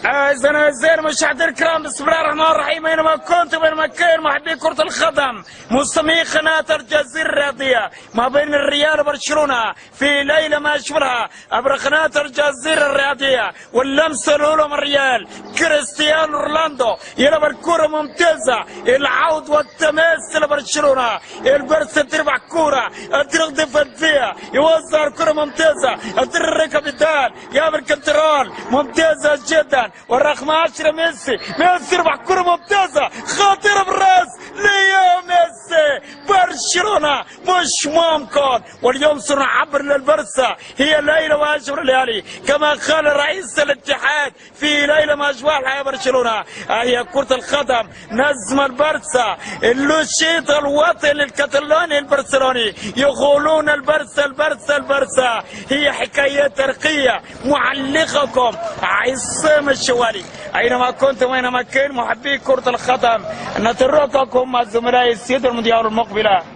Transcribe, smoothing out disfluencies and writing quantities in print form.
زين مشاهدينا الكرام، بسم الله الرحمن الرحيم. اينما كنتم اينما كان محبي كرة القدم مستمعي قناة الجزيرة الرياضية ما بين الريال وبرشلونة في ليلة ما أشبهها عبر قناة الجزيرة الرياضية، واللمسة الأولى من الريال كريستيانو رونالدو يلعب الكرة ممتازة، العود والتماس لبرشلونة، البرسا تربع كرة الطريق دفاعية يوزع الكرة ممتازة، الطريق كابيتال يعمل كنترول ممتازة جدا، والرقم 10 ميسي يربح كرة ممتازة خطيرة بالراس ليو ميسي. برشلونة مش ممكن، واليوم سنعبر للبرسا هي ليلة واشهر الليالي كما قال رئيس الاتحاد في ليلة ما أشبهها يا برشلونة. هي كرة القدم نزم البرسا، اللوشيط الوطني الكتالوني البرشلوني يقولون البرسا هي حكاية ترقية. معلقكم عصام الشوالي أينما كنتم أينما كان محبي كرة القدم، نترككم مع زملائي السيد المذيع المقبلة.